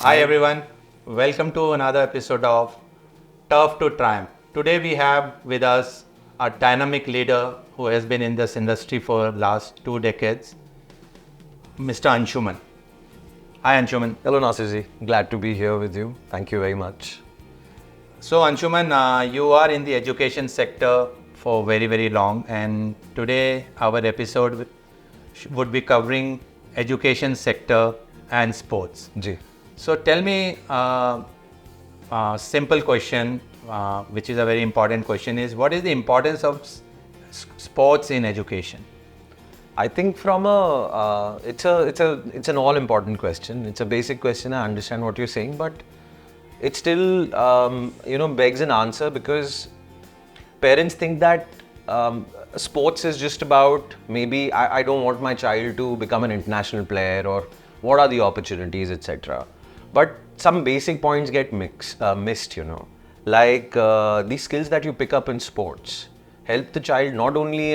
Hi everyone, welcome to another episode of Tough to Triumph. Today we have with us a dynamic leader who has been in this industry for last 2 decades, Mr. Anshuman. Hi Anshuman. Hello Nasirji, glad to be here with you. Thank you very much. So Anshuman, you are in the education sector for very long, and today our episode would be covering education sector and sports. Ji. So tell me, simple question, which is a very important question, is what is the importance of sports in education? I think from it's an all important question. It's a basic question. I understand what you're saying, but it still begs an answer because parents think that sports is just about maybe I don't want my child to become an international player or what are the opportunities, etc. But some basic points get missed, like the skills that you pick up in sports help the child not only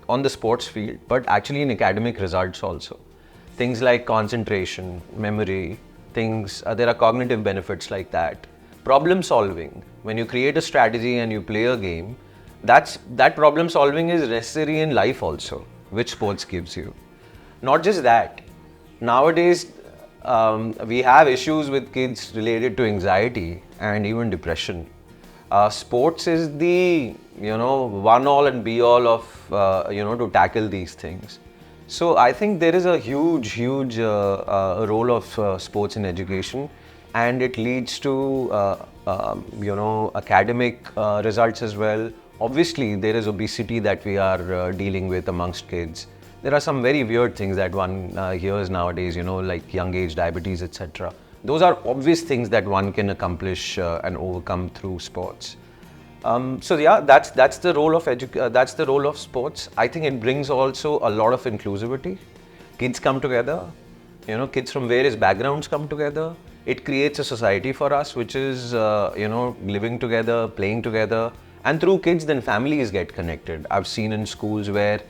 on the sports field but actually in academic results also. Things like concentration, memory, there are cognitive benefits like that. Problem solving, when you create a strategy and you play a game, that problem solving is necessary in life also, which sports gives you. Not just that, nowadays we have issues with kids related to anxiety and even depression. Sports is the one all and be all of to tackle these things. So I think there is a huge role of sports in education, and it leads to academic results as well. Obviously, there is obesity that we are dealing with amongst kids. There are some very weird things that one hears nowadays, like young age diabetes, etc. Those are obvious things that one can accomplish and overcome through sports. So yeah, that's the role of that's the role of sports. I think it brings also a lot of inclusivity. Kids come together, kids from various backgrounds come together. It creates a society for us, which is living together, playing together, and through kids, then families get connected. I've seen in schools where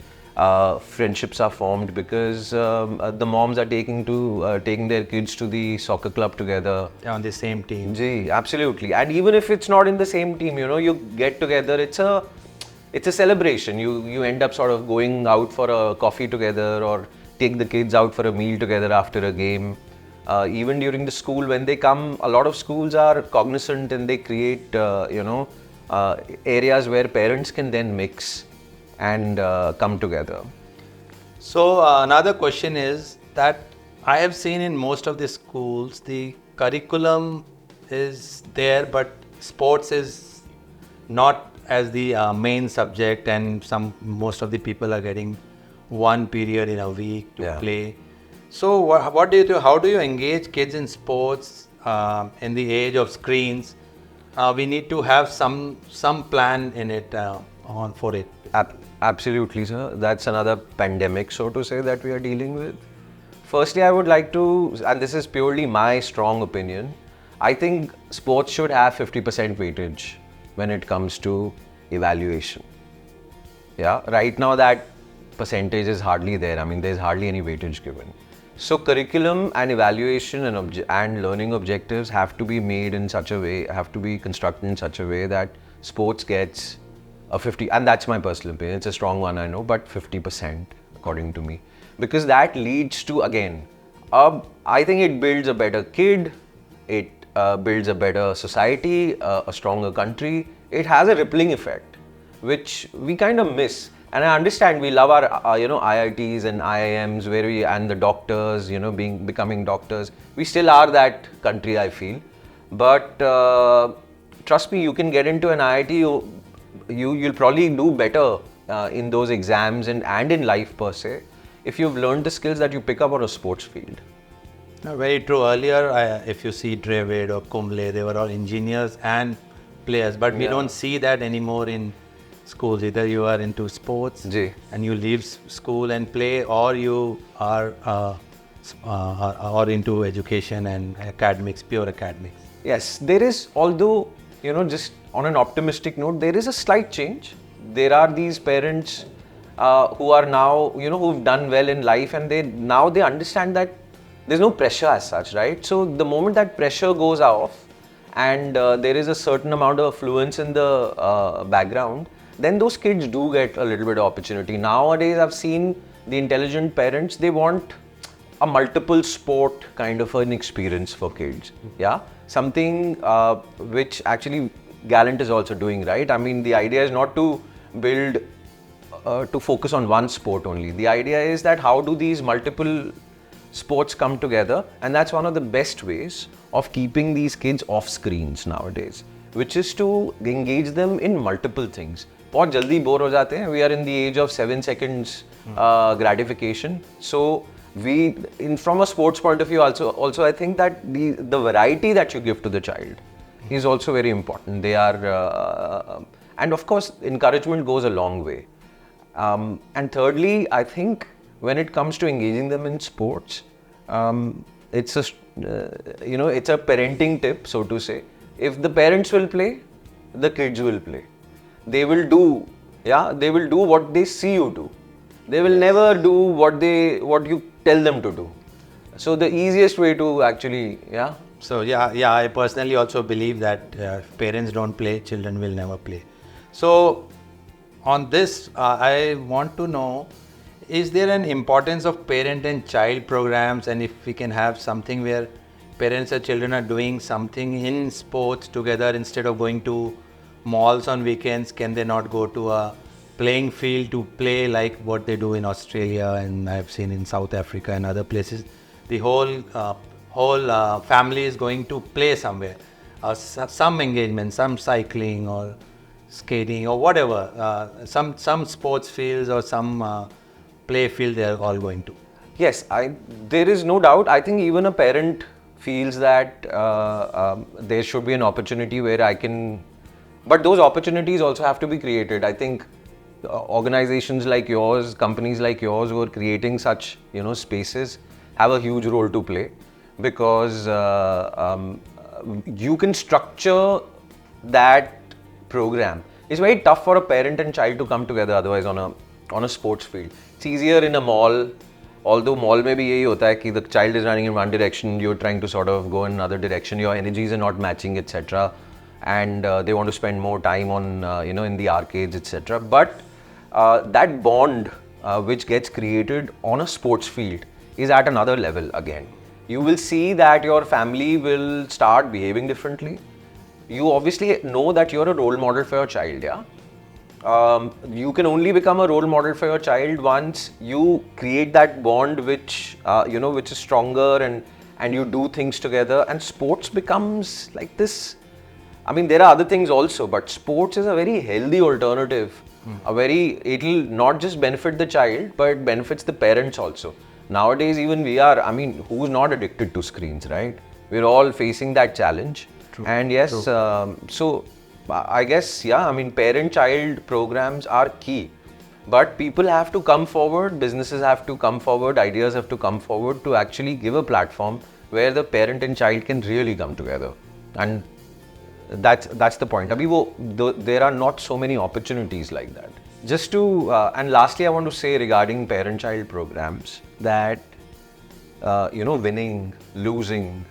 friendships are formed because the moms are taking their kids to the soccer club together. On the same team. Gee, absolutely. And even if it's not in the same team, you get together. It's a celebration. You end up sort of going out for a coffee together or take the kids out for a meal together after a game. Even during the school, when they come, a lot of schools are cognizant and they create areas where parents can then mix and come together. So another question is that I have seen in most of the schools the curriculum is there, but sports is not as the main subject, and most of the people are getting one period in a week to play. So what do you do? How do you engage kids in sports in the age of screens? We need to have some plan in it for it. Absolutely, sir. That's another pandemic, so to say, that we are dealing with. Firstly, I would like to, and this is purely my strong opinion, I think sports should have 50% weightage when it comes to evaluation. Yeah, right now that percentage is hardly there. I mean, there's hardly any weightage given. So curriculum and evaluation and learning objectives have to be made in such a way, have to be constructed in such a way that sports gets a 50, and that's my personal opinion. It's a strong one, I know, but 50% according to me, because that leads to, again, I think it builds a better kid, it builds a better society, a stronger country. It has a rippling effect, which we kind of miss. And I understand we love our IITs and IIMs and the doctors, becoming doctors. We still are that country, I feel. But trust me, you can get into an IIT. You'll probably do better in those exams and in life per se if you've learned the skills that you pick up on a sports field. No, very true. Earlier, if you see Dravid or Kumble, they were all engineers and players, but we don't see that anymore in schools. Either you are into sports and you leave school and play, or you are into education and academics, pure academics. Yes, there is, although just on an optimistic note, there is a slight change. There are these parents who are now, who've done well in life, and they understand that there's no pressure as such, right? So the moment that pressure goes off and there is a certain amount of affluence in the background, then those kids do get a little bit of opportunity. Nowadays, I've seen the intelligent parents, they want a multiple sport kind of an experience for kids. Yeah, something which actually Gallant is also doing, right? I mean, the idea is not to build to focus on one sport only. The idea is that how do these multiple sports come together, and that's one of the best ways of keeping these kids off screens nowadays, which is to engage them in multiple things. बहुत जल्दी bore हो जाते हैं. We are in the age of 7 seconds gratification. So from a sports point of view, also I think that the variety that you give to the child is also very important. They are, and of course, encouragement goes a long way. And thirdly, I think when it comes to engaging them in sports, it's a it's a parenting tip, so to say. If the parents will play, the kids will play. They will do, they will do what they see you do. They will never do what you tell them to do. So the easiest way to actually, So I personally also believe that if parents don't play, children will never play. So on this, I want to know, is there an importance of parent and child programs, and if we can have something where parents and children are doing something in sports together instead of going to malls on weekends, can they not go to a playing field to play like what they do in Australia and I've seen in South Africa and other places? The whole family is going to play somewhere, some engagement, some cycling or skating or whatever, some sports fields or some play field they are all going to. Yes, there is no doubt. I think even a parent feels that there should be an opportunity where I can, but those opportunities also have to be created. I think organizations like yours, companies like yours who are creating such spaces have a huge role to play, because you can structure that program. It's very tough for a parent and child to come together otherwise on a sports field. It's easier in a mall, although mall mein bhi yahi hota hai ki the child is running in one direction, you're trying to sort of go in another direction, your energies are not matching, etc. And they want to spend more time on in the arcades, etc. But that bond which gets created on a sports field is at another level again. You will see that your family will start behaving differently. You obviously know that you're a role model for your child, you can only become a role model for your child once you create that bond which which is stronger, and you do things together, and sports becomes like this. I mean, there are other things also, but sports is a very healthy alternative. It'll not just benefit the child, but it benefits the parents also. Nowadays, even who's not addicted to screens, right? We're all facing that challenge. True. And yes, so I guess, parent-child programs are key. But people have to come forward, businesses have to come forward, ideas have to come forward to actually give a platform where the parent and child can really come together. And that's the point. There are not so many opportunities like that. Just to, and lastly, I want to say regarding parent-child programs that, winning, losing,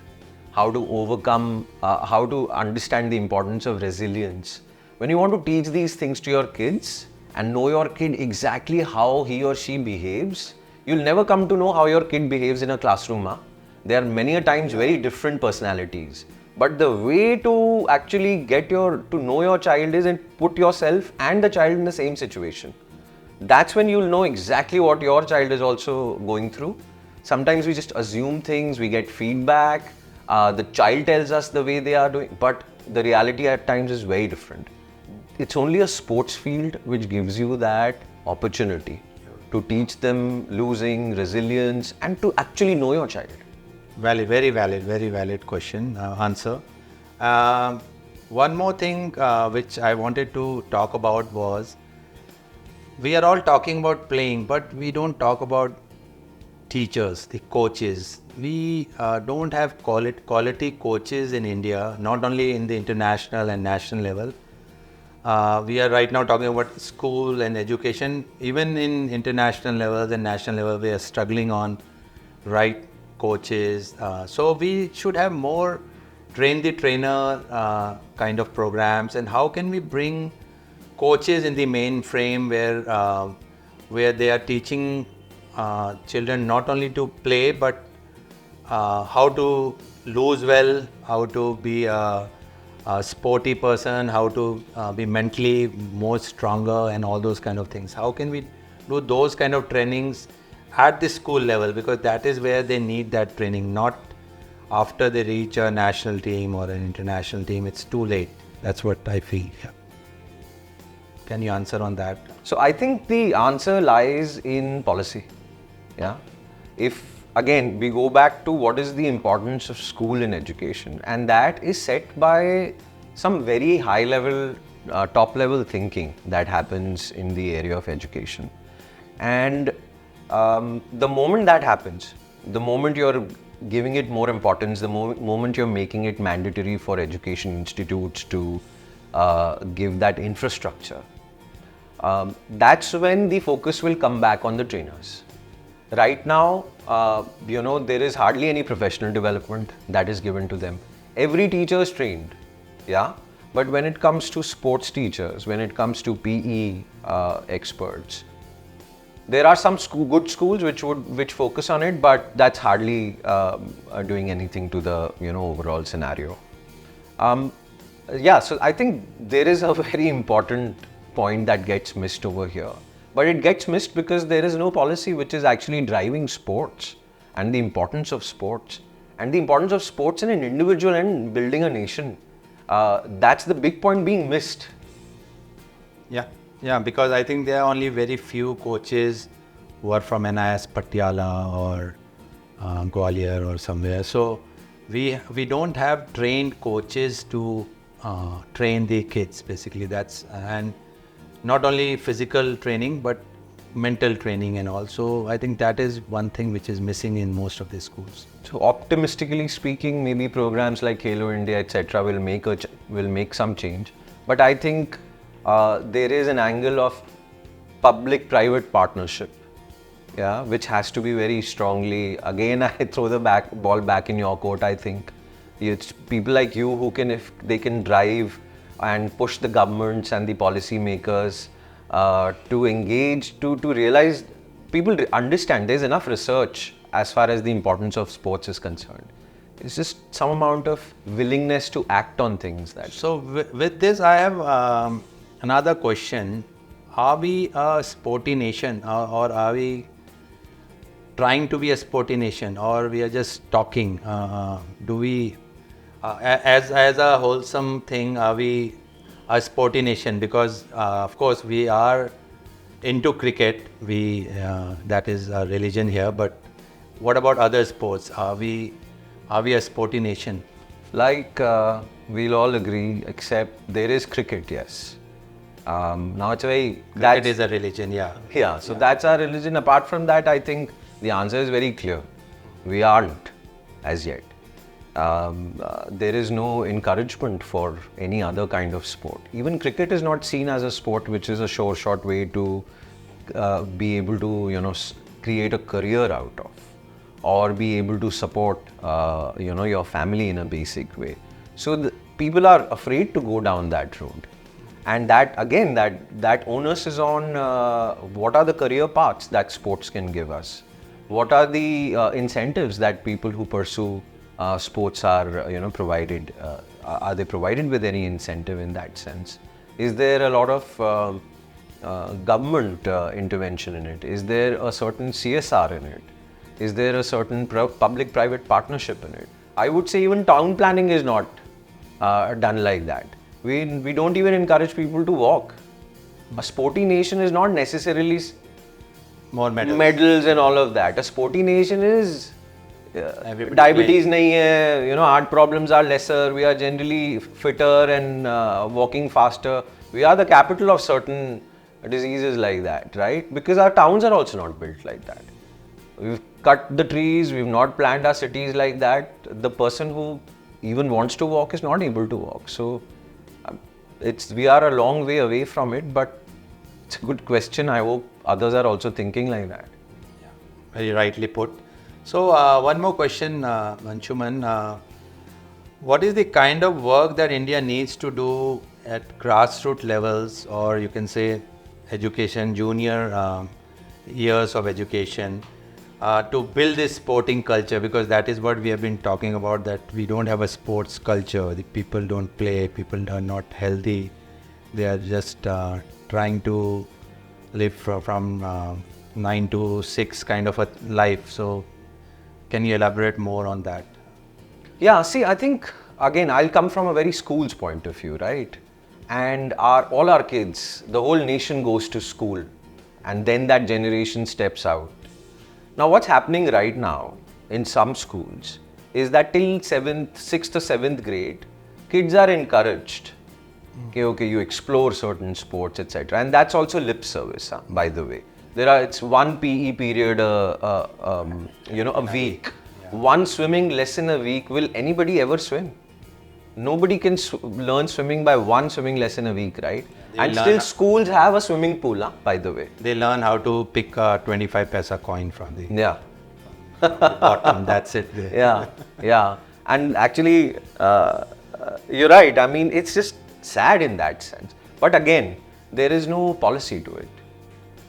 how to overcome, how to understand the importance of resilience. When you want to teach these things to your kids and know your kid exactly how he or she behaves, you'll never come to know how your kid behaves in a classroom. There are many a times very different personalities. But the way to actually get to know your child is and put yourself and the child in the same situation. That's when you'll know exactly what your child is also going through. Sometimes we just assume things, we get feedback, the child tells us the way they are doing, but the reality at times is very different. It's only a sports field which gives you that opportunity to teach them losing, resilience, and to actually know your child. Very valid question, answer. One more thing which I wanted to talk about was, we are all talking about playing, but we don't talk about teachers, the coaches. We don't have quality coaches in India, not only in the international and national level. We are right now talking about school and education. Even in international levels and national level, we are struggling on right coaches. So we should have more train the trainer kind of programs. And how can we bring coaches in the main frame where they are teaching children not only to play but how to lose well, how to be a sporty person, how to be mentally more stronger and all those kind of things. How can we do those kind of trainings at the school level, because that is where they need that training, not after they reach a national team or an international team. It's too late. That's what I feel. Yeah. Can you answer on that? So I think the answer lies in policy. Yeah. If again we go back to what is the importance of school in education, and that is set by some very high level, top level thinking that happens in the area of education. And the moment that happens, the moment you're giving it more importance, the moment you're making it mandatory for education institutes to give that infrastructure, that's when the focus will come back on the trainers. Right now, there is hardly any professional development that is given to them. Every teacher is trained, yeah. But when it comes to sports teachers, when it comes to PE experts, there are some good schools which focus on it, but that's hardly doing anything to the overall scenario. So I think there is a very important point that gets missed over here, but it gets missed because there is no policy which is actually driving sports and the importance of sports and the importance of sports in an individual and building a nation. That's the big point being missed. Yeah, because I think there are only very few coaches who are from NIS Patiala or Gwalior or somewhere. So we don't have trained coaches to train the kids. Basically, that's, and not only physical training but mental training and also I think that is one thing which is missing in most of the schools. So optimistically speaking, maybe programs like Halo India, etc., will make some change. But I think there is an angle of public-private partnership, yeah, which has to be very strongly. Again, I throw the ball back in your court. I think it's people like you who can, if they can drive and push the governments and the policy makers to engage, to realize, people understand there's enough research as far as the importance of sports is concerned. It's just some amount of willingness to act on things. So with this, I have another question. Are we a sporty nation or are we trying to be a sporty nation, or we are just talking? Do we, as a wholesome thing, are we a sporty nation? Because of course we are into cricket, that is a religion here, but what about other sports? Are we a sporty nation? Like we'll all agree, except there is cricket, yes. Now it's cricket is a religion, yeah. Yeah, so that's our religion. Apart from that, I think the answer is very clear. We aren't as yet. There is no encouragement for any other kind of sport. Even cricket is not seen as a sport which is a short way to be able to create a career out of, or be able to support your family in a basic way. So people are afraid to go down that road. And that again, that onus is on what are the career paths that sports can give us? What are the incentives that people who pursue sports are provided? Are they provided with any incentive in that sense? Is there a lot of government intervention in it? Is there a certain CSR in it? Is there a certain public-private partnership in it? I would say even town planning is not done like that. We don't even encourage people to walk. A sporty nation is not necessarily more medals and all of that. A sporty nation is diabetes nahi hai, heart problems are lesser, we are generally fitter and walking faster. We are the capital of certain diseases like that, right? Because our towns are also not built like that. We've cut the trees, we've not planned our cities like that. The person who even wants to walk is not able to walk. So we are a long way away from it, but it's a good question. I hope others are also thinking like that. Yeah, very rightly put. So one more question, Anshuman. What is the kind of work that India needs to do at grassroots levels, or you can say education, junior years of education, to build this sporting culture? Because that is what we have been talking about, that we don't have a sports culture. The people don't play, people are not healthy. They are just trying to live from 9 to 6 kind of a life. So can you elaborate more on that? Yeah, see, I think, again, I'll come from a very school's point of view, right? And all our kids, the whole nation goes to school, and then that generation steps out. Now, what's happening right now in some schools is that till 6th or 7th grade, kids are encouraged. Okay, you explore certain sports, etc. And that's also lip service, by the way. It's one PE period, a week. One swimming lesson a week. Will anybody ever swim? Nobody can learn swimming by one swimming lesson a week, right? And still schools have a swimming pool, by the way. They learn how to pick a 25 paisa coin from the Yeah. bottom. That's it. Yeah. And actually, you're right. I mean, it's just sad in that sense. But again, there is no policy to it.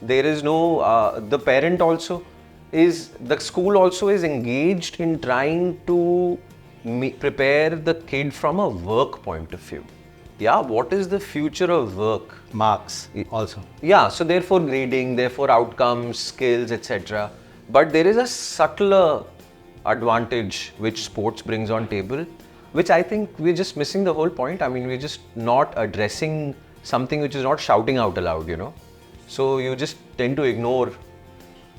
There is no, the parent also is, the school also is engaged in trying to prepare the kid from a work point of view. Yeah, what is the future of work? Marks also. Yeah, so therefore grading, therefore outcomes, skills, etc. But there is a subtler advantage which sports brings on table, which I think we're just missing the whole point. I mean, we're just not addressing something which is not shouting out aloud, So you just tend to ignore,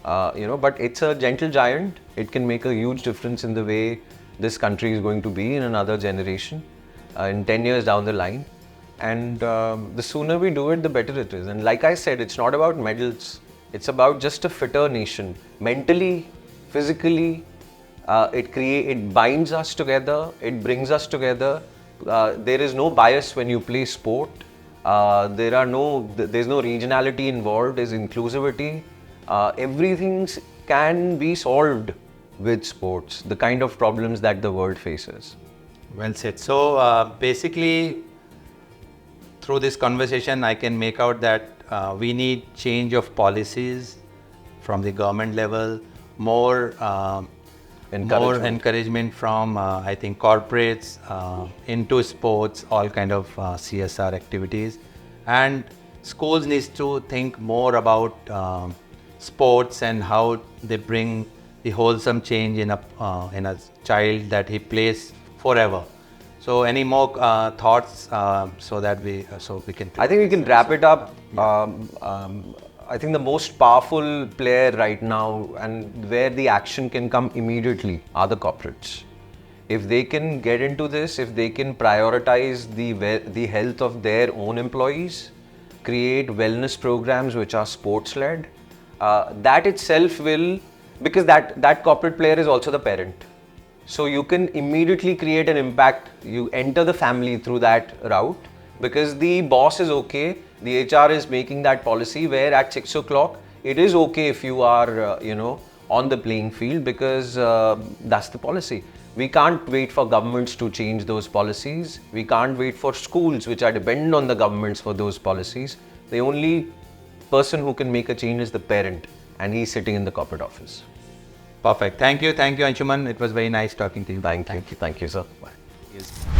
but it's a gentle giant. It can make a huge difference in the way this country is going to be in another generation, in 10 years down the line. And the sooner we do it, the better it is. And like I said, it's not about medals. It's about just a fitter nation. Mentally, physically, it binds us together. It brings us together. There is no bias when you play sport. There's no regionality involved. There's inclusivity. Everything can be solved with sports, the kind of problems that the world faces. Well said. So basically, through this conversation, I can make out that we need change of policies from the government level, more encouragement from, I think, corporates into sports, all kind of CSR activities. And schools needs to think more about sports and how they bring the wholesome change in a child, that he plays forever. So any more thoughts so we can... I think we can wrap it up. I think the most powerful player right now, and where the action can come immediately, are the corporates. If they can get into this, if they can prioritize the health of their own employees, create wellness programs which are sports-led, that itself will, because that corporate player is also the parent. So you can immediately create an impact. You enter the family through that route, because the boss is okay. The HR is making that policy where at 6 o'clock, it is okay if you are, on the playing field, because that's the policy. We can't wait for governments to change those policies. We can't wait for schools which are dependent on the governments for those policies. The only person who can make a change is the parent, and he's sitting in the corporate office. Perfect. Thank you, Anshuman. It was very nice talking to you. Thank you, sir. Bye. Yes.